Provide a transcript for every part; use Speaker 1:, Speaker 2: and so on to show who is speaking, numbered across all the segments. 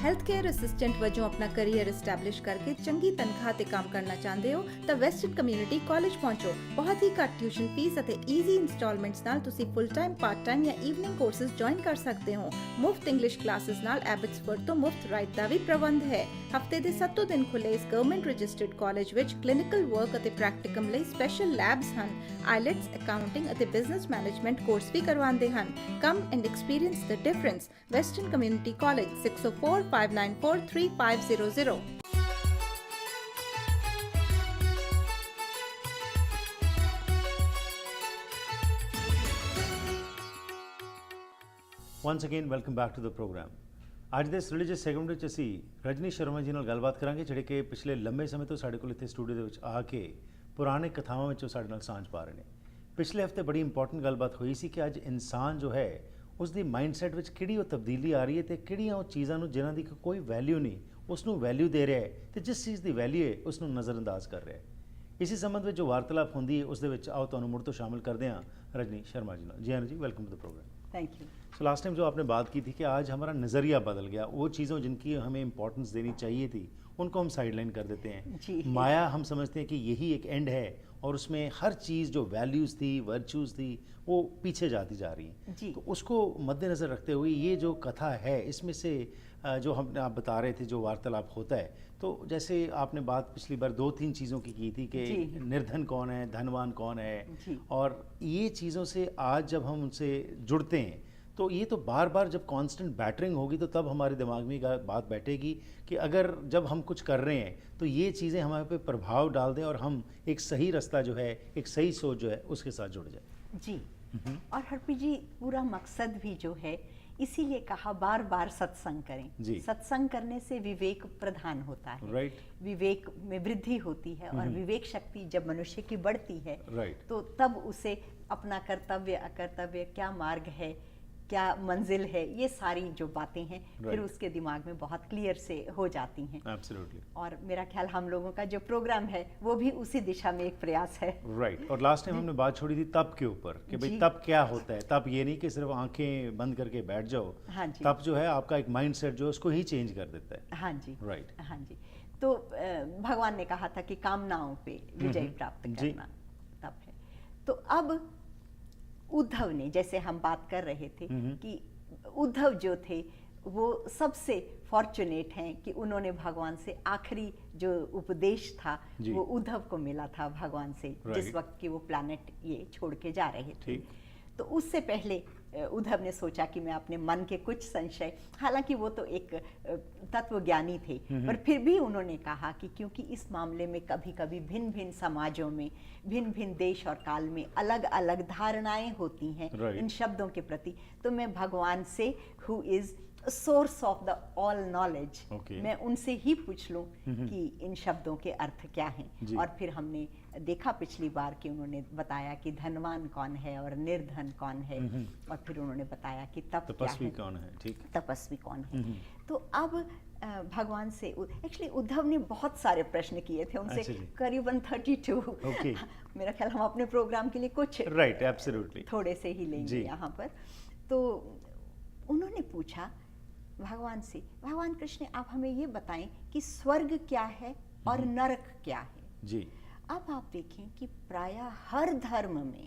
Speaker 1: Health care assistant ਵਜੋਂ ਆਪਣਾ career establish ਕਰਕੇ ਚੰਗੀ ਤਨਖਾਹ ਤੇ ਕੰਮ ਕਰਨਾ ਚਾਹੁੰਦੇ ਹੋ ਤਾਂ ਵੈਸਟਰਨ ਕਮਿਊਨਿਟੀ ਕਾਲਜ ਪਹੁੰਚੋ। ਬਹੁਤ ਹੀ ਘੱਟ ਟਿਊਸ਼ਨ ਫੀਸ ਅਤੇ ਈਜ਼ੀ ਇੰਸਟਾਲਮੈਂਟਸ ਨਾਲ ਤੁਸੀਂ ਫੁੱਲ ਟਾਈਮ, ਪਾਰਟ ਟਾਈਮ ਜਾਂ ਈਵਨਿੰਗ ਕੋਰਸਸ ਜੁਆਇਨ ਕਰ ਸਕਦੇ ਹੋ। ਮੁਫਤ ਇੰਗਲਿਸ਼ ਕਲਾਸਿਸ ਨਾਲ ਐਬਟਸਫੋਰਡ ਤੋਂ ਮੁਫਤ ਰਾਈਡ ਦਾ ਵੀ ਪ੍ਰਬੰਧ ਹੈ। ਹਫਤੇ ਦੇ 7 ਦਿਨ ਖੁੱਲੇ ਇਸ ਗਵਰਨਮੈਂਟ ਰਜਿਸਟਰਡ ਕਾਲਜ ਵਿੱਚ ਕਲੀਨਿਕਲ ਵਰਕ ਅਤੇ ਪ੍ਰੈਕਟੀਕਮ ਲਈ ਸਪੈਸ਼ਲ ਲੈਬਸ ਹਨ। ਆਈਲੈਟਸ, ਅਕਾਊਂਟਿੰਗ ਅਤੇ ਬਿਜ਼ਨਸ ਮੈਨੇਜਮੈਂਟ ਕੋਰਸ ਵੀ ਕਰਵਾਉਂਦੇ ਹਨ। Come and experience the difference. Western community college 604-594-3500।
Speaker 2: Once again, welcome back to the program. ਅੱਜ ਦੇ ਇਸ ਰਿਲੀਜੀਅਸ ਸੈਗਮੈਂਟ ਵਿੱਚ ਅਸੀਂ ਰਜਨੀ ਸ਼ਰਮਾ ਜੀ ਨਾਲ ਗੱਲਬਾਤ ਕਰਾਂਗੇ, ਜਿਹੜੇ ਕਿ ਪਿਛਲੇ ਲੰਬੇ ਸਮੇਂ ਤੋਂ ਸਾਡੇ ਕੋਲ ਇੱਥੇ ਸਟੂਡੀਓ ਦੇ ਵਿੱਚ ਆ ਕੇ ਪੁਰਾਣੇ ਕਥਾਵਾਂ ਵਿੱਚੋਂ ਸਾਡੇ ਨਾਲ ਸਾਂਝ ਪਾ ਰਹੇ ਨੇ। ਪਿਛਲੇ ਹਫਤੇ ਬੜੀ ਇੰਪੋਰਟੈਂਟ ਗੱਲਬਾਤ ਹੋਈ ਸੀ ਕਿ ਅੱਜ ਇਨਸਾਨ ਜੋ ਹੈ ਉਸ ਦੀ ਮਾਈਂਡਸੈਟ ਵਿੱਚ ਕਿਹੜੀ ਉਹ ਤਬਦੀਲੀ ਆ ਰਹੀ ਹੈ ਅਤੇ ਕਿਹੜੀਆਂ ਉਹ ਚੀਜ਼ਾਂ ਨੂੰ ਜਿਨ੍ਹਾਂ ਦੀ ਕੋਈ ਵੈਲਿਊ ਨਹੀਂ ਉਸ ਨੂੰ ਵੈਲਿਊ ਦੇ ਰਿਹਾ ਹੈ ਅਤੇ ਜਿਸ ਚੀਜ਼ ਦੀ ਵੈਲਿਊ ਹੈ ਉਸ ਨੂੰ ਨਜ਼ਰਅੰਦਾਜ਼ ਕਰ ਰਿਹਾ ਹੈ। इसी संबंध में जो वार्तालाप होंगी है उसके आओ तो मुड़ तो शामिल करते हैं रजनी शर्मा जी। जी हाँ जी, welcome to the program.
Speaker 3: Thank you.
Speaker 2: So last time जो आपने बात की थी कि आज हमारा नज़रिया बदल गया, वो चीज़ों जिनकी हमें इंपॉर्टेंस देनी चाहिए थी उनको हम साइडलाइन कर देते हैं
Speaker 3: जी।
Speaker 2: माया हम समझते हैं कि यही एक एंड है और उसमें हर चीज़ जो वैल्यूज़ थी, वर्च्यूज़ थी, वो पीछे जाती जा रही हैं। तो उसको मद्देनज़र रखते हुए ये जो कथा है इसमें से जो हमने आप बता रहे थे जो वार्तालाप होता है, तो जैसे आपने बात पिछली बार 2-3 चीज़ों की थी कि निर्धन कौन है, धनवान कौन है, और ये चीज़ों से आज जब हम उनसे जुड़ते हैं तो ये तो बार बार जब कांस्टेंट बैटरिंग होगी तो तब हमारे दिमाग में बात बैठेगी कि अगर जब हम कुछ कर रहे हैं तो ये चीज़ें हमारे पे प्रभाव डाल दें और हम एक सही रास्ता जो है, एक सही सोच जो है उसके साथ जुड़ जाए।
Speaker 3: जी। और हरपी जी, पूरा मकसद भी जो है इसीलिए कहा बार बार सत्संग करें। सत्संग करने से विवेक प्रधान होता है।
Speaker 2: राइट।
Speaker 3: विवेक में वृद्धि होती है और विवेक शक्ति जब मनुष्य की बढ़ती है तो तब उसे अपना कर्तव्य, अकर्तव्य, क्या मार्ग है, क्या मंजिल है, ये सारी जो बातें हैं फिर उसके दिमाग में बहुत क्लियर से हो जाती हैं।
Speaker 2: एब्सोल्युटली।
Speaker 3: और मेरा ख्याल हम लोगों का जो प्रोग्राम है वो भी उसी दिशा में एक प्रयास है।
Speaker 2: राइट। और लास्ट टाइम हमने बात छोड़ी थी तप के ऊपर कि भाई तप क्या होता है। तप ये नहीं कि सिर्फ आंखें बंद करके बैठ जाओ।
Speaker 3: हाँ जी।
Speaker 2: तप जो है आपका एक माइंडसेट जो है उसको ही चेंज कर देता है।
Speaker 3: हाँ जी।
Speaker 2: राइट।
Speaker 3: हाँ जी। तो भगवान ने कहा था कि कामनाओं पे विजय प्राप्त करना तप है। तो अब उद्धव ने, जैसे हम बात कर रहे थे कि उद्धव जो थे वो सबसे फॉर्चुनेट हैं कि उन्होंने भगवान से आखिरी जो उपदेश था वो उद्धव को मिला था भगवान से, जिस वक्त की वो प्लैनेट ये छोड़ के जा रहे थे। तो उससे पहले उद्धव ने सोचा कि मैं अपने मन के कुछ संशय, हालांकि वो तो एक तत्वज्ञानी थे, पर फिर भी उन्होंने कहा कि क्योंकि इस मामले में कभी कभी भिन्न भिन्न समाजों में, भिन्न भिन्न देश और काल में अलग अलग धारणाएं होती हैं इन शब्दों के प्रति, तो मैं भगवान से who is source of the all knowledge, मैं उनसे ही पूछ लूं कि इन शब्दों के अर्थ क्या हैं। और फिर हमने देखा पिछली बार कि उन्होंने बताया कि धनवान कौन है और निर्धन कौन है, और फिर उन्होंने बताया कि
Speaker 2: तपस्वी कौन है। ठीक।
Speaker 3: तपस्वी कौन है। तो अब भगवान से एक्चुअली उद्धव ने बहुत सारे प्रश्न किए थे उनसे, करीबन 32। मेरा ख्याल हम अपने प्रोग्राम के लिए कुछ
Speaker 2: एब्सोल्युटली
Speaker 3: थोड़े से ही लेंगे यहाँ पर। तो उन्होंने पूछा भगवान से, भगवान कृष्ण आप हमें ये बताएं कि स्वर्ग क्या है और नरक क्या है।
Speaker 2: जी।
Speaker 3: अब आप देखें कि प्रायः हर धर्म में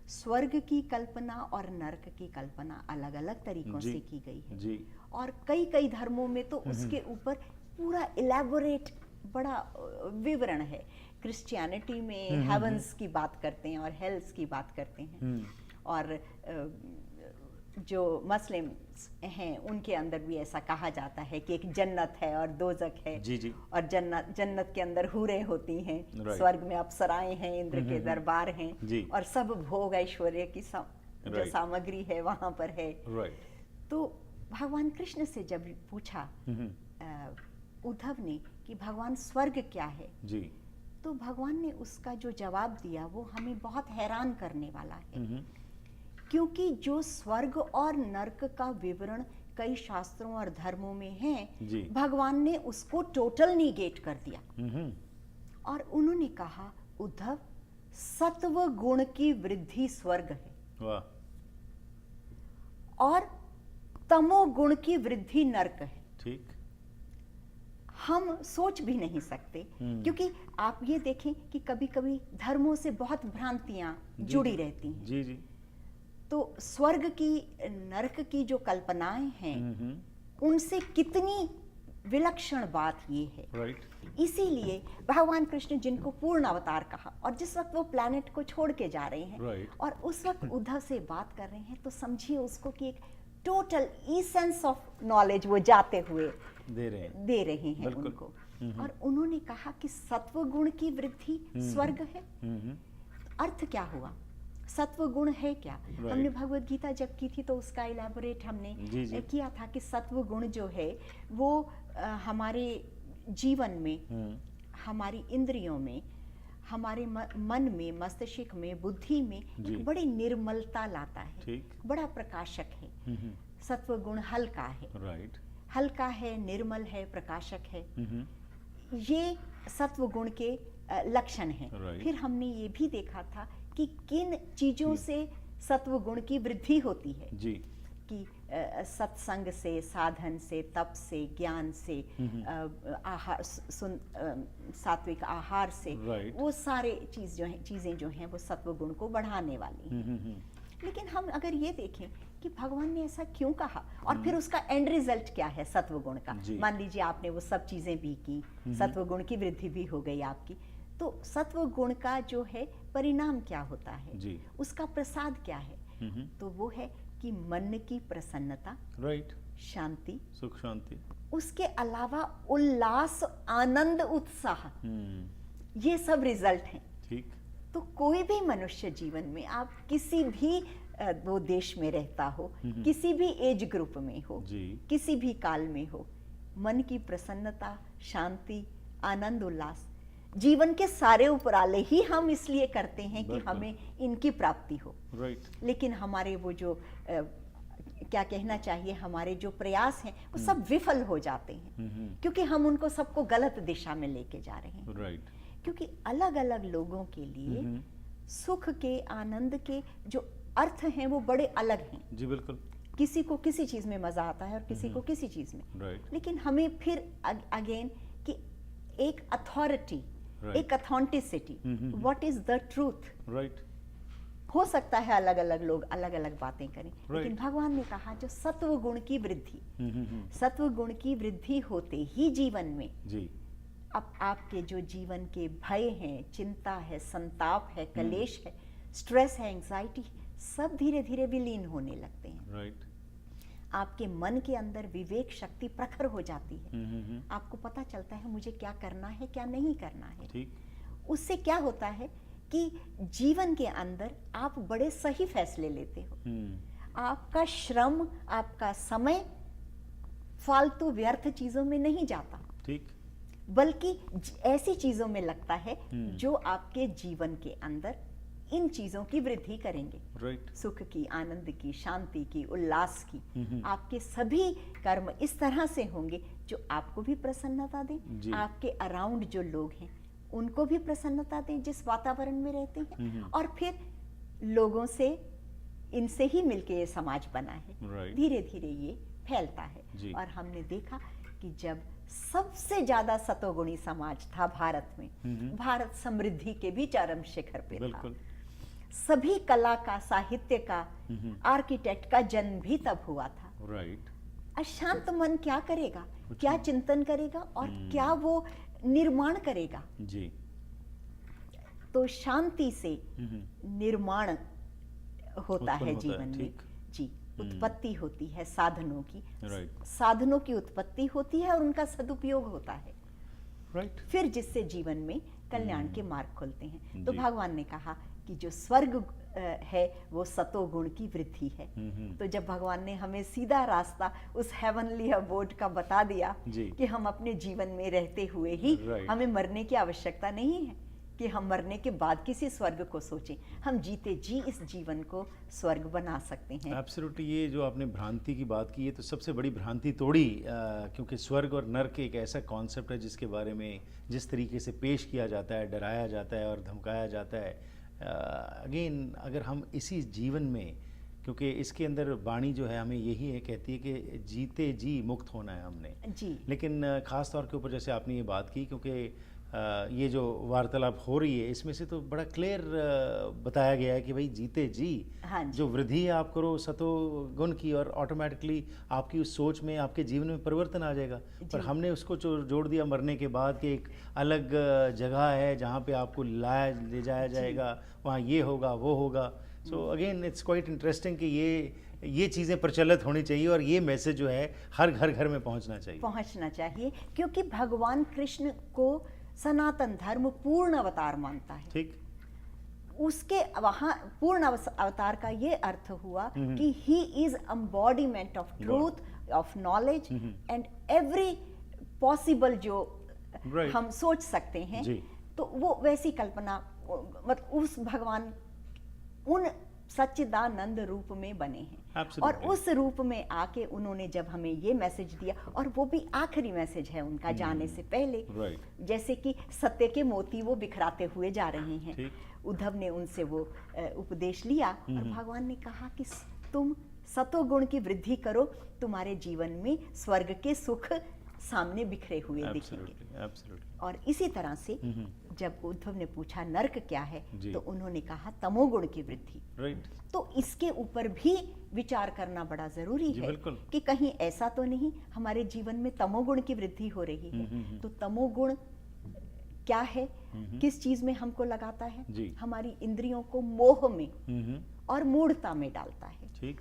Speaker 3: स्वर्ग की कल्पना और नरक की कल्पना अलग अलग तरीकों से की गई है।
Speaker 2: जी।
Speaker 3: और कई कई धर्मों में तो उसके ऊपर पूरा इलेबोरेट बड़ा विवरण है। क्रिश्चियनिटी में हेवंस की बात करते हैं और हेल्स की बात करते हैं, और जो मुस्लिम हैं उनके अंदर भी ऐसा कहा जाता है कि एक जन्नत है और दोजक है।
Speaker 2: जी।
Speaker 3: और जन्नत के अंदर हूरें होती हैं, स्वर्ग में अप्सराएं हैं, इंद्र के दरबार हैं, और सब भोग ऐश्वर्य की जो सामग्री है वहां पर है। तो भगवान कृष्ण से जब पूछा उद्धव ने कि भगवान स्वर्ग क्या है, तो भगवान ने उसका जो जवाब दिया वो हमें बहुत हैरान करने वाला है। क्योंकि जो स्वर्ग और नरक का विवरण कई शास्त्रों और धर्मों में है, भगवान ने उसको टोटल निगेट कर दिया। और उन्होंने कहा उद्धव, सत्व गुण की वृद्धि स्वर्ग है और तमो गुण की वृद्धि नरक है।
Speaker 2: ठीक।
Speaker 3: हम सोच भी नहीं सकते, क्योंकि आप ये देखें कि कभी कभी धर्मों से बहुत भ्रांतियां जुड़ी रहती हैं।
Speaker 2: जी जी।
Speaker 3: तो स्वर्ग की, नरक की जो कल्पनाएं हैं, उनसे कितनी विलक्षण बात ये है।
Speaker 2: राइट।
Speaker 3: इसीलिए भगवान कृष्ण, जिनको पूर्ण अवतार कहा, और जिस वक्त वो प्लेनेट को छोड़ के जा रहे हैं,
Speaker 2: Right.
Speaker 3: और उस वक्त उद्धव से बात कर रहे हैं, तो समझिए उसको कि एक टोटल एसेंस ऑफ नॉलेज वो जाते हुए
Speaker 2: दे रहे हैं। बिल्कुल।
Speaker 3: उनको। और उन्होंने कहा कि सत्व गुण की वृद्धि स्वर्ग है। अर्थ क्या हुआ? सत्व गुण है क्या? हमने भगवत गीता जब की थी तो उसका इलेबोरेट हमने किया था कि सत्व गुण जो है वो हमारे जीवन में, हमारी इंद्रियों में, हमारे मन में, मस्तिष्क में, बुद्धि में एक बड़ी निर्मलता लाता है, बड़ा प्रकाशक है। सत्व गुण हल्का है,
Speaker 2: राइट,
Speaker 3: हल्का है, निर्मल है, प्रकाशक है। ये सत्व गुण के लक्षण हैं। फिर हमने ये भी देखा था कि किन चीजों से सत्व गुण की वृद्धि होती है जी। कि सत्संग से, साधन से, तप से, ज्ञान से, आहार, सात्विक आहार से, वो सारे चीजें जो हैं वो सत्व गुण को बढ़ाने वाली हैं। लेकिन हम अगर ये देखें कि भगवान ने ऐसा क्यों कहा, और फिर उसका एंड रिजल्ट क्या है सत्व गुण का। मान लीजिए आपने वो सब चीजें भी की, सत्व गुण की वृद्धि भी हो गई आपकी, तो सत्व गुण का जो है परिणाम क्या होता है जी। उसका प्रसाद क्या है? तो वो है कि मन की प्रसन्नता, राइट, शांति,
Speaker 2: सुख शांति,
Speaker 3: उसके अलावा उल्लास, आनंद, उत्साह, ये सब रिजल्ट हैं। ठीक। तो कोई भी मनुष्य जीवन में, आप किसी भी वो देश में रहता हो, किसी भी एज ग्रुप में हो जी, किसी भी काल में हो, मन की प्रसन्नता, शांति, आनंद, उल्लास जीवन के सारे उपराले ही हम इसलिए करते हैं कि हमें इनकी प्राप्ति हो। राइट। लेकिन हमारे वो जो क्या कहना चाहिए, हमारे जो प्रयास हैं वो सब विफल हो जाते हैं, क्योंकि हम उनको सबको गलत दिशा में लेके जा रहे हैं। राइट। क्योंकि अलग अलग लोगों के लिए सुख के, आनंद के जो अर्थ हैं वो बड़े अलग हैं जी। बिल्कुल। किसी को किसी चीज में मजा आता है और किसी को किसी चीज में। राइट। लेकिन हमें फिर अगेन कि एक अथॉरिटी, एक authenticity, what is the truth, right, हो सकता है अलग अलग लोग अलग अलग बातें करें, लेकिन भगवान ने कहा जो सत्व गुण की वृद्धि, सत्व गुण की वृद्धि होते ही जीवन में जी अब आपके जो जीवन के भय हैं, चिंता है, संताप है, कलेश है, स्ट्रेस है, एंजाइटी, सब धीरे धीरे विलीन होने लगते हैं। राइट। आपके मन के अंदर विवेक शक्ति प्रखर हो जाती है। आपको पता चलता है मुझे क्या करना है, क्या नहीं करना है। ठीक। उससे क्या होता है कि जीवन के अंदर आप बड़े सही फैसले लेते हो। आपका श्रम, आपका समय फालतू व्यर्थ चीजों में नहीं जाता। ठीक। बल्कि ऐसी चीजों में लगता है जो आपके जीवन के अंदर इन चीजों की वृद्धि करेंगे। राइट। सुख की, आनंद की, शांति की, उल्लास की। आपके सभी कर्म इस तरह से होंगे जो आपको भी प्रसन्नता दें, आपके अराउंड जो लोग हैं उनको भी प्रसन्नता दें जिस वातावरण में रहते हैं, और फिर लोगों से, इनसे ही मिलके ये समाज बना है। धीरे धीरे ये फैलता है। और हमने देखा कि जब सबसे ज्यादा सतोगुणी समाज था भारत में, भारत समृद्धि के भी चरम शिखर पे था। सभी कला का, साहित्य का, आर्किटेक्ट का जन्म भी तब हुआ था। राइट। अशांत मन क्या करेगा, क्या चिंतन करेगा, और क्या वो निर्माण करेगा जी। तो शांति से निर्माण होता है जीवन में जी। उत्पत्ति होती है साधनों की। साधनों की उत्पत्ति होती है और उनका सदुपयोग होता है। राइट। फिर जिससे जीवन में कल्याण के मार्ग खुलते हैं। तो भगवान ने कहा कि जो स्वर्ग है वो सतोगुण की वृद्धि है। तो जब भगवान ने हमें सीधा रास्ता उस हेवनली अबोर्ड का बता दिया कि हम अपने जीवन में रहते हुए ही, हमें मरने की आवश्यकता नहीं है कि हम मरने के बाद किसी स्वर्ग को सोचें, हम जीते जी इस जीवन को स्वर्ग बना सकते हैं।
Speaker 2: एब्सोल्युटली। ये जो आपने भ्रांति की बात की है तो सबसे बड़ी भ्रांति तोड़ी, क्योंकि स्वर्ग और नर्क एक ऐसा कॉन्सेप्ट है जिसके बारे में जिस तरीके से पेश किया जाता है, डराया जाता है और धमकाया जाता है। अगेन अगर हम इसी जीवन में क्योंकि इसके अंदर वाणी जो है हमें यही है, कहती है कि जीते जी मुक्त होना है हमने
Speaker 3: जी।
Speaker 2: लेकिन ख़ास तौर के ऊपर जैसे आपने ये बात की, क्योंकि ये जो वार्तालाप हो रही है इसमें से तो बड़ा क्लियर बताया गया है कि भाई जीते जी
Speaker 3: हाँ जी।
Speaker 2: जो वृद्धि है आप करो सतो गुण की, और ऑटोमेटिकली आपकी उस सोच में, आपके जीवन में परिवर्तन आ जाएगा। पर हमने उसको जोड़ दिया मरने के बाद कि एक अलग जगह है जहाँ पे आपको ले जाया जाएगा, वहाँ ये होगा वो होगा। So again it's quite interesting कि ये चीज़ें प्रचलित होनी चाहिए और ये मैसेज जो है हर घर में पहुँचना चाहिए,
Speaker 3: क्योंकि भगवान कृष्ण को सनातन धर्म पूर्ण अवतार मानता है।
Speaker 2: ठीक।
Speaker 3: उसके वहाँ पूर्ण अवतार का ये अर्थ हुआ कि he is embodiment of truth, of knowledge and every possible जो हम सोच सकते हैं, तो वो वैसी कल्पना मतलब उस भगवान उन सच्चिदानंद रूप में बने हैं। और उस रूप में आके उन्होंने जब हमें ये मैसेज दिया, और वो भी आखिरी मैसेज है उनका जाने से पहले, जैसे कि सत्य के मोती वो बिखराते हुए जा रहे हैं। उद्धव ने उनसे वो उपदेश लिया और भगवान ने कहा कि तुम सतोगुण की वृद्धि करो, तुम्हारे जीवन में स्वर्ग के सुख सामने बिखरे हुए दिखेंगे। और इसी तरह से जब उद्धव ने पूछा नर्क क्या है, तो उन्होंने कहा तमोगुण की वृद्धि। तो इसके ऊपर भी विचार करना बड़ा जरूरी है कि कहीं ऐसा तो नहीं हमारे जीवन में तमोगुण की वृद्धि हो रही है। तो तमोगुण क्या है, किस चीज में हमको लगाता है? हमारी इंद्रियों को मोह में और मूढ़ता में डालता है।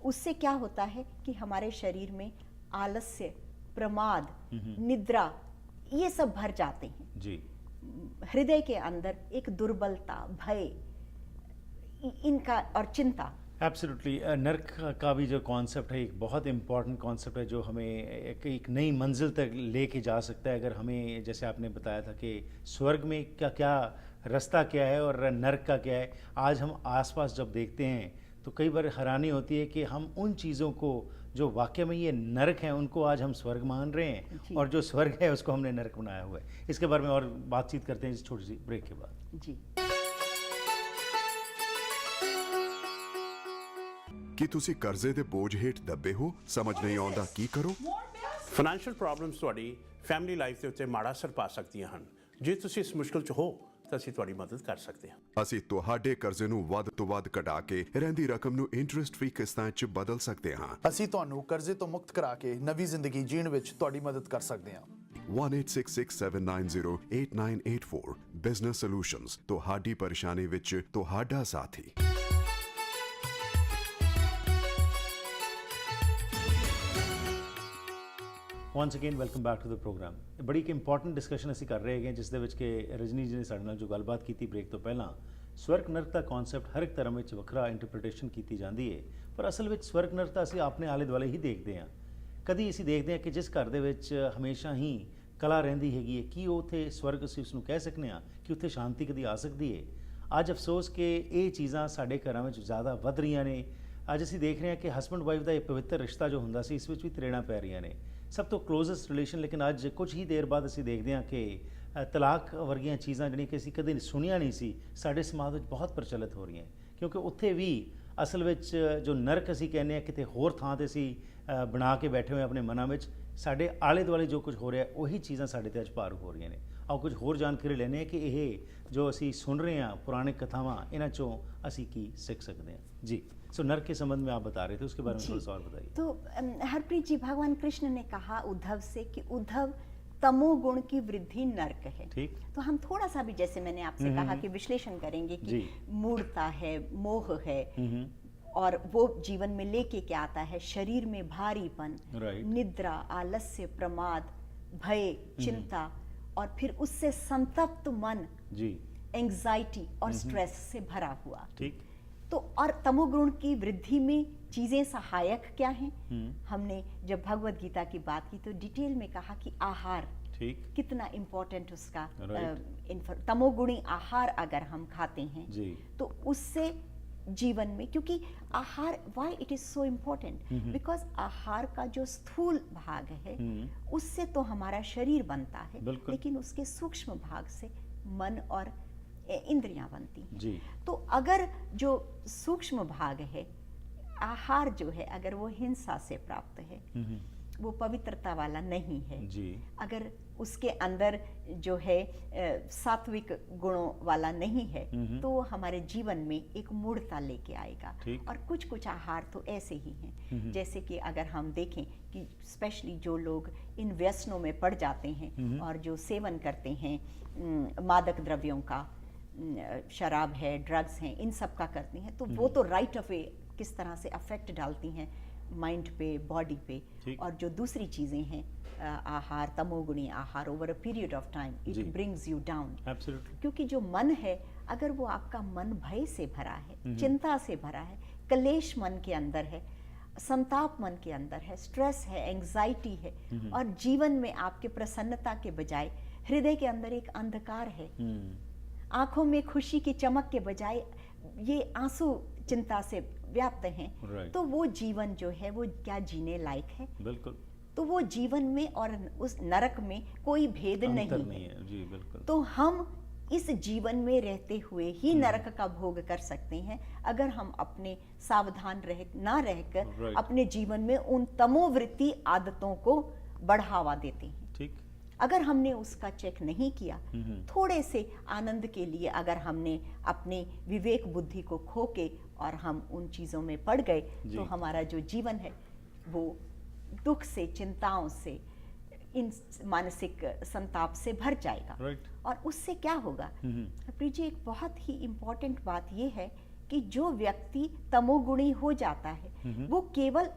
Speaker 3: उससे क्या होता है कि हमारे शरीर में आलस्य, प्रमाद, निद्रा ये सब भर जाते हैं। हृदय के अंदर एक दुर्बलता, भय इनका और चिंता।
Speaker 2: एब्सोल्युटली। नर्क का भी जो कॉन्सेप्ट है एक बहुत इम्पॉर्टेंट कॉन्सेप्ट है जो हमें एक नई मंजिल तक लेके जा सकता है। अगर हमें, जैसे आपने बताया था कि स्वर्ग में क्या रास्ता क्या है और नर्क का क्या है, आज हम आसपास जब देखते हैं तो कई बार हैरानी होती है कि हम उन चीज़ों को जो वाकई में ये नरक है उनको आज हम स्वर्ग मान रहे हैं, और जो स्वर्ग है उसको हमने नरक बनाया हुआ है। इसके बारे में और बातचीत करते हैं इस छोटी सी ब्रेक के बाद।
Speaker 3: जी।
Speaker 4: ਕੀ ਤੁਸੀਂ ਕਰਜ਼ੇ ਦੇ ਬੋਝ ਹੇਠ ਦੱਬੇ ਹੋ? ਸਮਝ ਨਹੀਂ ਆਉਂਦਾ ਕੀ ਕਰੋ?
Speaker 5: ਫਾਈਨੈਂਸ਼ੀਅਲ ਪ੍ਰੋਬਲਮਸ ਤੁਹਾਡੀ ਫੈਮਿਲੀ ਲਾਈਫ ਦੇ ਉੱਤੇ ਮਾੜਾ ਅਸਰ ਪਾ ਸਕਦੀਆਂ ਹਨ। ਜੇ ਤੁਸੀਂ ਇਸ ਮੁਸ਼ਕਲ 'ਚ ਹੋ ਤਾਂ ਅਸੀਂ ਤੁਹਾਡੀ ਮਦਦ ਕਰ ਸਕਦੇ ਹਾਂ।
Speaker 4: ਅਸੀਂ ਤੁਹਾਡੇ ਕਰਜ਼ੇ ਨੂੰ ਵੱਧ ਤੋਂ ਵੱਧ ਘਟਾ ਕੇ ਰਹਿੰਦੀ ਰਕਮ ਨੂੰ ਇੰਟਰਸਟ ਫ੍ਰੀ ਕਿਸ਼ਤਾਂ 'ਚ ਬਦਲ ਸਕਦੇ ਹਾਂ।
Speaker 6: ਅਸੀਂ ਤੁਹਾਨੂੰ ਕਰਜ਼ੇ ਤੋਂ ਮੁਕਤ ਕਰਾ ਕੇ ਨਵੀਂ ਜ਼ਿੰਦਗੀ ਜੀਣ ਵਿੱਚ ਤੁਹਾਡੀ ਮਦਦ ਕਰ ਸਕਦੇ ਹਾਂ।
Speaker 4: 1866-790-8984 ਬਿਜ਼ਨਸ ਸੋਲੂਸ਼ਨਜ਼, ਤੁਹਾਡੀ ਪਰੇਸ਼ਾਨੀ ਵਿੱਚ ਤੁਹਾਡਾ ਸਾਥੀ।
Speaker 2: Once again welcome back to the programme. बड़ी एक इंपॉर्टेंट डिस्कशन ਅਸੀਂ ਕਰ ਰਹੇ ਹਾਂ ਜਿਸ ਦੇ ਵਿੱਚ ਕਿ ਰਜਨੀ ਜੀ ਨੇ ਸਾਡੇ ਨਾਲ ਜੋ ਗੱਲਬਾਤ ਕੀਤੀ ਬ੍ਰੇਕ ਤੋਂ ਪਹਿਲਾਂ, ਸਵਰਗ ਨਰਕ ਦਾ ਕਨਸੈਪਟ ਹਰ ਇੱਕ ਧਰਮ ਵਿੱਚ ਵੱਖਰਾ ਇੰਟਰਪ੍ਰੀਟੇਸ਼ਨ ਕੀਤੀ ਜਾਂਦੀ ਹੈ, ਪਰ ਅਸਲ ਵਿੱਚ ਸਵਰਗ ਨਰਕ ਤਾਂ ਅਸੀਂ ਆਪਣੇ ਆਲੇ ਦੁਆਲੇ ਹੀ ਦੇਖਦੇ ਹਾਂ। ਕਦੀ ਅਸੀਂ ਦੇਖਦੇ ਹਾਂ ਕਿ ਜਿਸ ਘਰ ਦੇ ਵਿੱਚ ਹਮੇਸ਼ਾ ਹੀ ਕਲਾ ਰਹਿੰਦੀ ਹੈਗੀ ਹੈ, ਕੀ ਉਹ ਉੱਥੇ ਸਵਰਗ ਅਸੀਂ ਉਸ ਨੂੰ ਕਹਿ ਸਕਦੇ ਹਾਂ ਕਿ ਉੱਥੇ ਸ਼ਾਂਤੀ ਕਦੀ ਆ ਸਕਦੀ ਹੈ? ਅੱਜ ਅਫਸੋਸ ਕਿ ਇਹ ਚੀਜ਼ਾਂ ਸਾਡੇ ਘਰਾਂ ਵਿੱਚ ਜ਼ਿਆਦਾ ਵੱਧ ਰਹੀਆਂ ਨੇ। ਅੱਜ ਅਸੀਂ ਦੇਖ ਰਹੇ ਹਾਂ ਕਿ ਹਸਬੈਂਡ ਵਾਈਫ ਦਾ ਇਹ ਪਵਿੱਤਰ ਰਿਸ਼ਤਾ ਜੋ ਹੁੰਦਾ ਸੀ, ਇਸ ਵਿੱਚ ਵੀ ਤਰੇੜਾਂ ਪੈ ਰਹੀਆਂ ਨੇ। ਸਭ ਤੋਂ ਕਲੋਜ਼ੈਸਟ ਰਿਲੇਸ਼ਨ, ਲੇਕਿਨ ਅੱਜ ਕੁਝ ਹੀ ਦੇਰ ਬਾਅਦ ਅਸੀਂ ਦੇਖਦੇ ਹਾਂ ਕਿ ਤਲਾਕ ਵਰਗੀਆਂ ਚੀਜ਼ਾਂ ਜਿਹੜੀਆਂ ਕਿ ਅਸੀਂ ਕਦੇ ਸੁਣੀਆਂ ਨਹੀਂ ਸੀ, ਸਾਡੇ ਸਮਾਜ ਵਿੱਚ ਬਹੁਤ ਪ੍ਰਚਲਿਤ ਹੋ ਰਹੀਆਂ। ਕਿਉਂਕਿ ਉੱਥੇ ਵੀ ਅਸਲ ਵਿੱਚ ਜੋ ਨਰਕ ਅਸੀਂ ਕਹਿੰਦੇ ਹਾਂ ਕਿਤੇ ਹੋਰ ਥਾਂ 'ਤੇ ਅਸੀਂ ਬਣਾ ਕੇ ਬੈਠੇ ਹੋਏ ਆਪਣੇ ਮਨਾਂ ਵਿੱਚ, ਸਾਡੇ ਆਲੇ ਦੁਆਲੇ ਜੋ ਕੁਝ ਹੋ ਰਿਹਾ ਉਹੀ ਚੀਜ਼ਾਂ ਸਾਡੇ 'ਤੇ ਅੱਜ ਭਾਰੂ ਹੋ ਰਹੀਆਂ ਨੇ। ਆਓ ਕੁਝ ਹੋਰ ਜਾਣਕਾਰੀ ਲੈਂਦੇ ਹਾਂ ਕਿ ਇਹ ਜੋ ਅਸੀਂ ਸੁਣ ਰਹੇ हैं पुराने कथावां, इन्हां चों असी की सीख सकते हैं। जी, सो नर्क के संबंध में आप बता रहे थे, उसके बारे में थोड़ा सा और बताइए।
Speaker 3: तो हरप्रीत जी, भगवान कृष्ण ने कहा उद्धव से कि उद्धव तमोगुण की वृद्धि नर्क है।
Speaker 2: ठीक।
Speaker 3: तो हम थोड़ा सा भी, जैसे मैंने आपसे कहा कि विश्लेषण करेंगे कि मूढ़ता है, मोह है, और वो जीवन में लेके क्या आता है? शरीर में भारीपन, निद्रा, आलस्य, प्रमाद, भय, चिंता, और फिर उससे संतप्त मन, एंग्जाइटी और स्ट्रेस से भरा हुआ।
Speaker 2: ठीक।
Speaker 3: तो और तमोगुण की वृद्धि में चीजें सहायक क्या हैं? हमने जब भगवत गीता की बात की तो डिटेल में कहा कि आहार कितना इम्पोर्टेंट उसका। तमोगुणी आहार अगर हम खाते हैं तो उससे जीवन में, क्योंकि आहार, why it is so important, because आहार का जो स्थूल भाग है उससे तो हमारा शरीर बनता है, लेकिन उसके सूक्ष्म भाग से मन और इंद्रियां बनती हैं। तो अगर जो सूक्ष्म भाग है आहार जो है अगर वो हिंसा से प्राप्त है, वो पवित्रता वाला नहीं है,
Speaker 2: जी,
Speaker 3: अगर उसके अंदर जो है सात्विक गुणों वाला नहीं है, तो वो हमारे जीवन में एक मूढ़ता लेके आएगा।
Speaker 2: ठीक।
Speaker 3: और कुछ कुछ आहार तो ऐसे ही हैं, जैसे कि अगर हम देखें कि स्पेशली जो लोग इन व्यसनों में पड़ जाते हैं और जो सेवन करते हैं मादक द्रव्यों का, शराब है, ड्रग्स हैं, इन सब का करती हैं, तो वो तो राइट ऑफ वे किस तरह से अफेक्ट डालती हैं माइंड पे, बॉडी पे।
Speaker 2: ठीक।
Speaker 3: और जो दूसरी चीजें हैं आहार, तमोगुणी आहार, over a period of time
Speaker 2: जी।
Speaker 3: It brings you down.
Speaker 2: Absolutely,
Speaker 3: क्योंकि जो मन है, अगर वो आपका मन भय से भरा है, चिंता से भरा है, कलेश मन के अंदर है, संताप मन के अंदर है, स्ट्रेस है, एंजाइटी है, और जीवन में आपके प्रसन्नता के बजाय हृदय के अंदर एक अंधकार है, आंखों में खुशी की चमक के बजाय ये आंसू चिंता से व्याप्त हैं,
Speaker 2: Right.
Speaker 3: तो वो जीवन जो है वो क्या जीने लायक है?
Speaker 2: बिल्कुल
Speaker 3: तो वो जीवन में और उस नरक में कोई भेद
Speaker 2: अंतर
Speaker 3: नहीं
Speaker 2: नहीं
Speaker 3: है।
Speaker 2: है। जी बिल्कुल।
Speaker 3: तो हम इस जीवन में रहते हुए ही नरक का भोग कर सकते हैं अगर हम अपने सावधान ना रहकर
Speaker 2: Right.
Speaker 3: अपने जीवन में उन तमोवृत्ति आदतों को बढ़ावा देते हैं।
Speaker 2: ठीक,
Speaker 3: अगर हमने उसका चेक नहीं किया, थोड़े से आनंद के लिए अगर हमने अपने विवेक बुद्धि को खो के और हम उन चीजों में पड़ गए,
Speaker 2: जी।
Speaker 3: तो हमारा जो जीवन है वो दुख से, चिंताओं से, इन मानसिक संताप से भर जाएगा।
Speaker 2: राइट।
Speaker 3: और उससे क्या होगा? प्रीत जी, एक बहुत ही इम्पोर्टेंट बात यह है कि जो व्यक्ति तमोगुणी हो जाता है वो केवल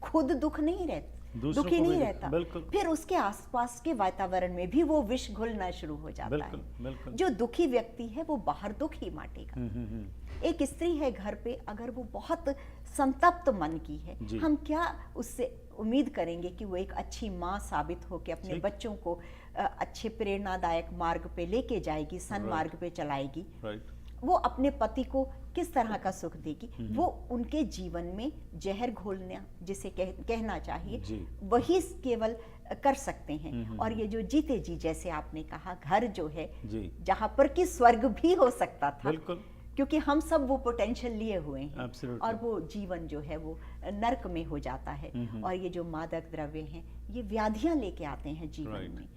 Speaker 3: खुद दुख नहीं रहता,
Speaker 2: दूसरों
Speaker 3: दुखी
Speaker 2: को भी
Speaker 3: नहीं रहता,
Speaker 2: बिल्कुल।
Speaker 3: फिर उसके आसपास के वातावरण में भी वो विष घुलना शुरू हो जाता
Speaker 2: बिल्कुल,
Speaker 3: है।
Speaker 2: बिल्कुल।
Speaker 3: जो दुखी व्यक्ति है वो बाहर दुख ही बांटेगा। एक स्त्री है घर पे, अगर वो बहुत संतप्त मन की है,
Speaker 2: जी।
Speaker 3: हम क्या उससे उम्मीद करेंगे कि वो एक अच्छी माँ साबित होकर अपने
Speaker 2: ठीक।
Speaker 3: बच्चों को अच्छे प्रेरणादायक मार्ग पे लेके जाएगी, सन्मार्ग पे चलाएगी।
Speaker 2: राइट।
Speaker 3: वो अपने पति को किस तरह का सुख देगी? वो उनके जीवन में जहर घोलना जिसे कहना चाहिए,
Speaker 2: जी।
Speaker 3: वही केवल कर सकते हैं। और ये जो जीते जी, जैसे आपने कहा, घर जो है
Speaker 2: जी।
Speaker 3: जहाँ पर कि स्वर्ग भी हो सकता था,
Speaker 2: बिल्कुल।
Speaker 3: क्योंकि हम सब वो पोटेंशियल लिए हुए हैं,
Speaker 2: Absolutely.
Speaker 3: और वो जीवन जो है वो नर्क में हो जाता है। और ये जो मादक द्रव्य हैं, ये व्याधियां लेके आते हैं जीवन
Speaker 2: Right.
Speaker 3: में।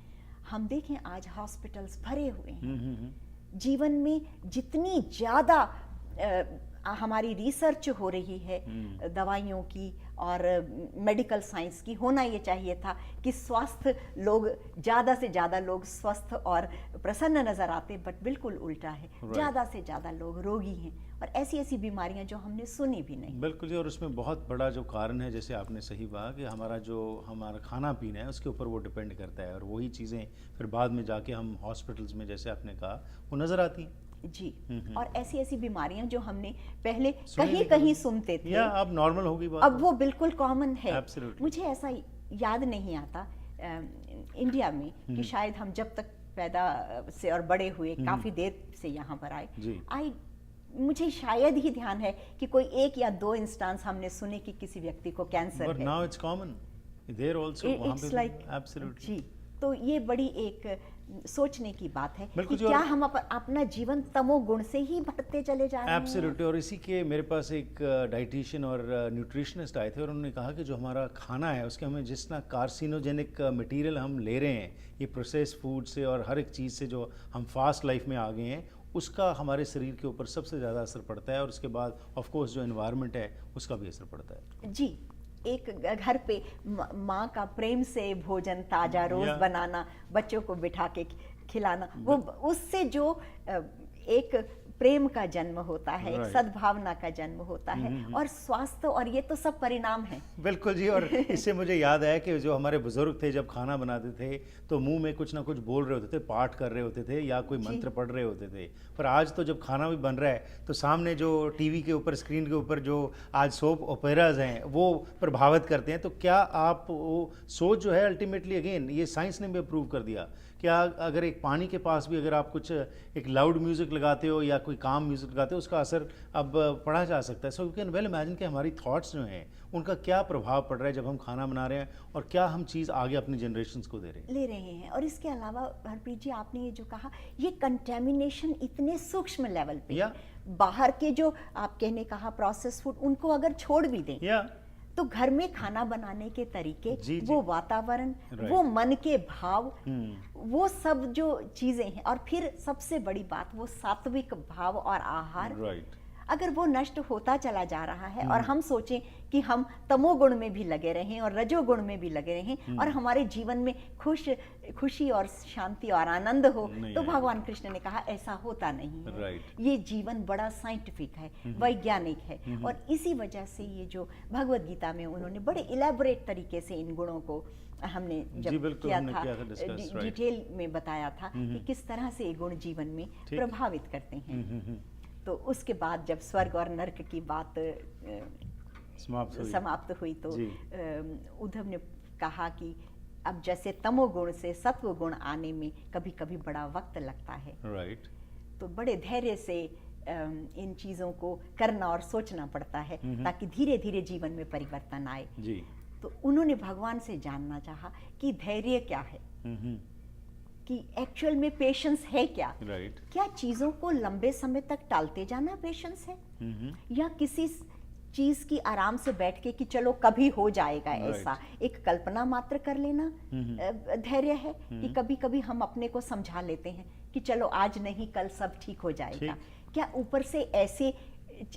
Speaker 3: हम देखें आज हॉस्पिटल्स भरे हुए हैं। जीवन में जितनी ज्यादा हमारी रिसर्च हो रही है दवाइयों की और मेडिकल साइंस की, होना ये चाहिए था कि स्वास्थ्य लोग ज़्यादा से ज़्यादा लोग स्वस्थ और प्रसन्न नजर आते, बट बिल्कुल उल्टा है। ज़्यादा से ज़्यादा लोग रोगी हैं और ऐसी ऐसी बीमारियां जो हमने सुनी भी नहीं।
Speaker 2: बिल्कुल जी। और उसमें बहुत बड़ा जो कारण है, जैसे आपने सही कहा, कि हमारा खाना पीना है उसके ऊपर वो डिपेंड करता है, और वही चीज़ें फिर बाद में जाके हम हॉस्पिटल्स में, जैसे आपने कहा, वो नज़र आती हैं।
Speaker 3: जी। और ऐसी ऐसी बीमारियां जो हमने पहले
Speaker 2: सुनी
Speaker 3: कहीं
Speaker 2: नहीं
Speaker 3: कहीं सुनते थे,
Speaker 2: या अब नॉर्मल होगी बात,
Speaker 3: अब वो बिल्कुल कॉमन है।
Speaker 2: Absolutely.
Speaker 3: मुझे ऐसा याद नहीं आता इंडिया में कि शायद हम जब तक पैदा से और बड़े हुए, काफी देर से यहाँ पर
Speaker 2: जी।
Speaker 3: आए, मुझे शायद ही ध्यान है कि कोई एक या दो इंस्टांस हमने सुने कि किसी व्यक्ति को कैंसर
Speaker 2: बट
Speaker 3: है।
Speaker 2: Now it's common there also, वहाँ
Speaker 3: इट्स
Speaker 2: पे
Speaker 3: लाइक
Speaker 2: एब्सोल्युटली।
Speaker 3: जी। तो ये बड़ी एक सोचने की बात है कि
Speaker 2: बिल्कुल जी।
Speaker 3: क्या
Speaker 2: और
Speaker 3: हम अपना जीवन तमोगुण से ही भरते चले जा रहे हैं?
Speaker 2: एब्सोल्युटली। और इसी के मेरे पास एक डाइटिशियन और न्यूट्रिशनिस्ट आए थे, और उन्होंने कहा कि जो हमारा खाना है उसके हमें जितना कार्सिनोजेनिक मटेरियल हम ले रहे हैं, ये प्रोसेस फूड से और हर एक चीज़ से, जो हम फास्ट लाइफ में आ गए हैं, उसका हमारे शरीर के ऊपर सबसे ज़्यादा असर पड़ता है। और उसके बाद ऑफ कोर्स जो एनवायरनमेंट है उसका भी असर पड़ता है।
Speaker 3: जी। एक घर पे माँ का प्रेम से भोजन ताजा रोज
Speaker 2: या।
Speaker 3: बनाना, बच्चों को बिठा के खिलाना, वो उससे जो एक प्रेम का जन्म होता है, एक
Speaker 2: Right.
Speaker 3: सद्भावना का जन्म होता है, और स्वास्थ्य, और ये तो सब परिणाम है।
Speaker 2: बिल्कुल जी। और इससे मुझे याद आया कि जो हमारे बुजुर्ग थे जब खाना बनाते थे तो मुंह में कुछ ना कुछ बोल रहे होते थे, पाठ कर रहे होते थे या कोई मंत्र पढ़ रहे होते थे। पर आज तो जब खाना भी बन रहा है तो सामने जो टीवी के ऊपर, स्क्रीन के ऊपर जो आज सोप ओपेराज हैं वो प्रभावित करते हैं। तो क्या आप वो सोच जो है, अल्टीमेटली अगेन ये साइंस ने भी अप्रूव कर दिया, क्या अगर एक पानी के पास भी अगर आप कुछ एक लाउड म्यूजिक लगाते हो या कोई काम म्यूजिक लगाते हो, उसका असर अब पढ़ा जा सकता है। So you can well imagine कि हमारी थॉट्स जो हैं उनका क्या प्रभाव पड़ रहा है जब हम खाना बना रहे हैं, और क्या हम चीज़ आगे अपनी जनरेशन्स को दे रहे
Speaker 3: हैं। और इसके अलावा हरप्रीत जी, आपने ये जो कहा, ये कंटेमिनेशन इतने सूक्ष्म लेवल पे
Speaker 2: या।
Speaker 3: बाहर के जो आपने कहा प्रोसेस फूड, उनको अगर छोड़ भी दें
Speaker 2: या
Speaker 3: तो घर में खाना बनाने के तरीके,
Speaker 2: जी,
Speaker 3: वो वातावरण,
Speaker 2: Right.
Speaker 3: वो मन के भाव, वो सब जो चीजें हैं, और फिर सबसे बड़ी बात वो सात्विक भाव और आहार,
Speaker 2: राइट
Speaker 3: अगर वो नष्ट होता चला जा रहा है और हम सोचें कि हम तमोगुण में भी लगे रहें और रजोगुण में भी लगे रहें और हमारे जीवन में खुशी और शांति और आनंद हो,
Speaker 2: नहीं
Speaker 3: तो
Speaker 2: है।
Speaker 3: भगवान कृष्ण ने कहा ऐसा होता नहीं है।
Speaker 2: Right.
Speaker 3: ये जीवन बड़ा साइंटिफिक है, वैज्ञानिक है, और इसी वजह से ये जो भगवत गीता में उन्होंने बड़े इलेबोरेट तरीके से इन गुणों को हमने
Speaker 2: जी,
Speaker 3: जब
Speaker 2: बिल्कुल,
Speaker 3: किया
Speaker 2: हमने
Speaker 3: था,
Speaker 2: किया था discuss, right.
Speaker 3: डिटेल में बताया था कि किस तरह से ये गुण जीवन में
Speaker 2: ठीक।
Speaker 3: प्रभावित करते हैं। तो उसके बाद जब स्वर्ग और नर्क की बात समाप्त हुई तो
Speaker 2: जी।
Speaker 3: उद्धव ने कहा कि अब जैसे तमोगुण से सत्व गुण आने में कभी कभी बड़ा वक्त लगता है,
Speaker 2: राइट
Speaker 3: तो बड़े धैर्य से इन चीज़ों को करना और सोचना पड़ता है ताकि धीरे धीरे जीवन में परिवर्तन आए।
Speaker 2: जी
Speaker 3: तो उन्होंने भगवान से जानना चाहा कि धैर्य क्या है, कि एक्चुअल में पेशेंस है क्या,
Speaker 2: राइट
Speaker 3: क्या चीज़ों को लंबे समय तक टालते जाना पेशेंस है, या किसी चीज की आराम से बैठ के कि चलो कभी हो जाएगा ऐसा एक कल्पना मात्र कर लेना धैर्य है, कि कभी कभी हम अपने को समझा लेते हैं कि चलो आज नहीं कल सब ठीक हो जाएगा। क्या ऊपर से ऐसे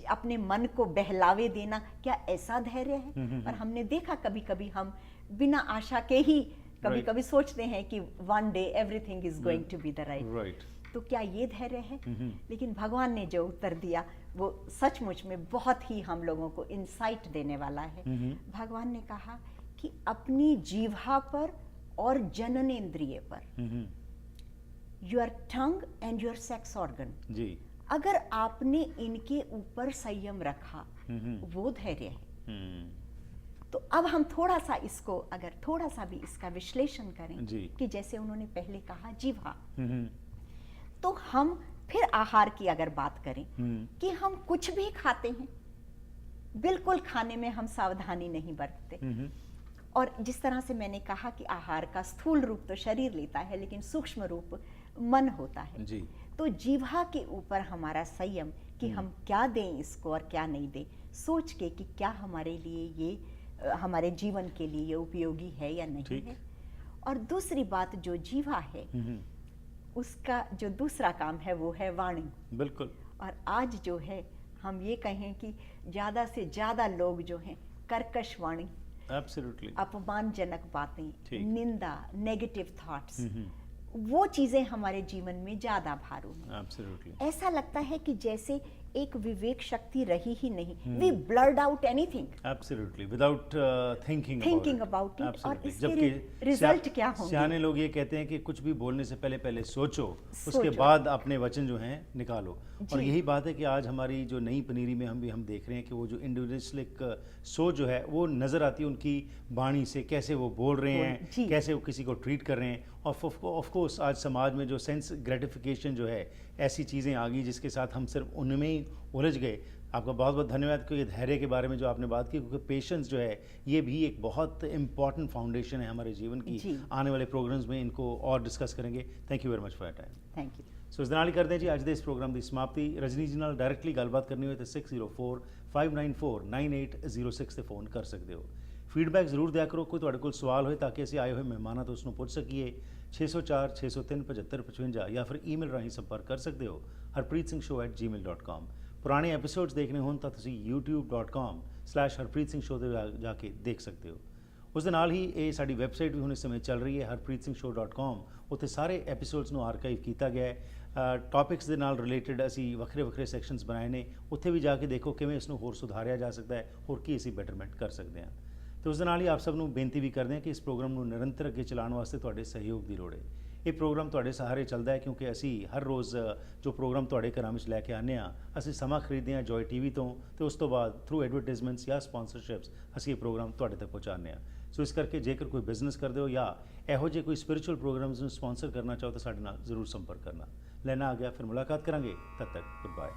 Speaker 3: अपने मन को बहलावे देना, क्या ऐसा धैर्य है? और हमने देखा कभी कभी हम बिना आशा के ही कभी कभी सोचते हैं कि one day everything is going to be the right, तो क्या ये धैर्य है? लेकिन भगवान ने जो उत्तर दिया वो सचमुच में बहुत ही हम लोगों को इंसाइट देने वाला है। भगवान ने कहा कि अपनी जीवा पर और जननेंद्रिय पर, your tongue and your sex organ,
Speaker 2: जी
Speaker 3: अगर आपने इनके ऊपर संयम रखा वो धैर्य है। तो अब हम थोड़ा सा इसको अगर थोड़ा सा भी इसका विश्लेषण करें कि जैसे उन्होंने पहले कहा जीवा, तो हम फिर आहार की अगर बात करें कि हम कुछ भी खाते हैं, बिल्कुल खाने में हम सावधानी नहीं बरतते, और जिस तरह से मैंने कहा कि आहार का स्थूल रूप तो शरीर लेता है लेकिन सूक्ष्म रूप मन होता है जी। तो जीवा के ऊपर हमारा संयम कि हम क्या दें इसको और क्या नहीं दें, सोच के कि क्या हमारे लिए ये हमारे जीवन के लिए ये उपयोगी है या नहीं है। और दूसरी बात जो जीवा है उसका जो दूसरा काम है वो है वाणी। बिल्कुल। और आज जो है हम ये कहें कि ज्यादा से ज्यादा लोग जो हैं कर्कश वाणी,
Speaker 2: एब्सोल्युटली,
Speaker 3: अपमानजनक बातें, निंदा, नेगेटिव थॉट्स, वो चीजें हमारे जीवन में ज्यादा भारू हैं।
Speaker 2: एब्सोल्युटली।
Speaker 3: ऐसा लगता है कि जैसे एक विवेक शक्ति रही ही नहीं, we blurred out anything,
Speaker 2: absolutely, without thinking about
Speaker 3: it. और इसके रिजल्ट क्या होंगे?
Speaker 2: सियाने लोग ये कहते हैं कि कुछ भी बोलने से पहले सोचो, उसके बाद अपने वचन जो हैं निकालो। और यही बात है कि आज हमारी जो नई पनीरी में हम देख रहे हैं कि वो जो इंडिविजुअलिस्टिक सोच जो है वो नजर आती है उनकी वाणी से, कैसे वो बोल रहे हैं, कैसे वो किसी को ट्रीट कर रहे हैं। और ऑफ कोर्स आज समाज में जो सेंस ग्रेटिफिकेशन जो है, ऐसी चीज़ें आ गई जिसके साथ हम सिर्फ उनमें ही उलझ गए। आपका बहुत बहुत धन्यवाद कि ये धैर्य के बारे में जो आपने बात की, क्योंकि पेशेंस जो है ये भी एक बहुत इंपॉर्टेंट फाउंडेशन है हमारे जीवन की। आने वाले प्रोग्राम्स में इनको और डिस्कस करेंगे। Thank you very much for your time.
Speaker 3: Thank you.
Speaker 2: So इस नाल करते हैं जी अज दे इस प्रोग्राम की समाप्ति। रजनी जी नाल डायरैक्टली गलबात करनी हो तो 6045949806 ਤੇ फोन कर सकते हो। फीडबैक जरूर दिया करो, कोई ਤੁਹਾਡੇ ਕੋਲ सवाल होए ताकि ਅਸੀਂ ਆਏ ਹੋਏ ਮਹਿਮਾਨਾਂ ਤੋਂ ਉਸਨੂੰ ਪੁੱਛ ਸਕੀਏ। 604 603 7555 या फिर ईमेल राਹੀਂ संपर्क कर सकते हो harpreetsingh@gmail.com। पुराने एपिसोड्स देखने होਣ ਤਾਂ ਤੁਸੀਂ youtube.com/harpreetsingh ਤੇ ਜਾ ਕੇ ਦੇਖ ਸਕਦੇ ਹੋ। ਉਸ ਦੇ ਨਾਲ ਹੀ ਇਹ ਸਾਡੀ ਵੈਬਸਾਈਟ ਵੀ ਹੁਣ ਇਸ ਸਮੇਂ ਚੱਲ ਰਹੀ ਹੈ harpreetsingh.com। ਉੱਥੇ ਸਾਰੇ ਐਪੀਸੋਡਸ ਨੂੰ ਆਰਕਾਈਵ ਕੀਤਾ ਗਿਆ ਹੈ। ਟੌਪਿਕਸ ਦੇ ਨਾਲ ਰਿਲੇਟਡ ਅਸੀਂ ਵੱਖਰੇ ਸੈਕਸ਼ਨਸ ਬਣਾਏ ਨੇ, ਉੱਥੇ ਵੀ ਜਾ ਕੇ ਦੇਖੋ ਕਿਵੇਂ ਇਸ ਨੂੰ ਹੋਰ ਸੁਧਾਰਿਆ ਜਾ ਸਕਦਾ ਹੈ, ਹੋਰ ਕੀ ਅਸੀਂ ਬੈਟਰਮੈਂਟ ਕਰ ਸਕਦੇ ਹਾਂ। ਤੇ ਉਸ ਦੇ ਨਾਲ ਹੀ ਆਪ ਸਭ ਨੂੰ ਬੇਨਤੀ ਵੀ ਕਰਦੇ ਹਾਂ ਕਿ ਇਸ ਪ੍ਰੋਗਰਾਮ ਨੂੰ ਨਿਰੰਤਰ ਅੱਗੇ ਚਲਾਉਣ ਵਾਸਤੇ ਤੁਹਾਡੇ ਸਹਿਯੋਗ ਦੀ ਲੋੜ ਹੈ। ਇਹ ਪ੍ਰੋਗਰਾਮ ਤੁਹਾਡੇ ਸਹਾਰੇ ਚੱਲਦਾ ਹੈ ਕਿਉਂਕਿ ਅਸੀਂ ਹਰ ਰੋਜ਼ ਜੋ ਪ੍ਰੋਗਰਾਮ ਤੁਹਾਡੇ ਘਰਾਂ ਵਿੱਚ ਲੈ ਕੇ ਆਉਂਦੇ ਹਾਂ, ਅਸੀਂ ਸਮਾਂ ਖਰੀਦਦੇ ਹਾਂ ਜੋਏ TV ਤੋਂ, ਤੇ ਉਸ ਤੋਂ ਬਾਅਦ ਥਰੂ ਐਡਵਰਟਾਈਜ਼ਮੈਂਟਸ ਜਾਂ ਸਪਾਂਸਰਸ਼ਿਪਸ ਅਸੀਂ ਇਹ ਪ੍ਰੋਗਰਾਮ ਤੁਹਾਡੇ ਤੱਕ ਪਹੁੰਚਾਉਂਦੇ ਹਾਂ। ਸੋ ਇਸ ਕਰਕੇ ਜੇਕਰ ਕੋਈ ਬਿਜ਼ਨਸ ਕਰਦੇ ਹੋ ਜਾਂ ਇਹੋ ਜਿਹੇ ਕੋਈ ਸਪਿਰਿਚੁਅਲ ਪ੍ਰੋਗਰਾਮਸ ਨੂੰ ਸਪਾਂਸਰ ਕਰਨਾ ਚਾਹੋ ਤਾਂ ਸਾਡੇ ਨਾਲ ਜ਼ਰੂਰ ਸੰਪਰਕ ਕਰਨਾ। ਲੈਣਾ ਆ ਗਿਆ, ਫਿਰ ਮੁਲਾਕਾਤ ਕਰਾਂਗੇ। ਤਦ ਤੱਕ ਗੁੱਡ ਬਾਏ।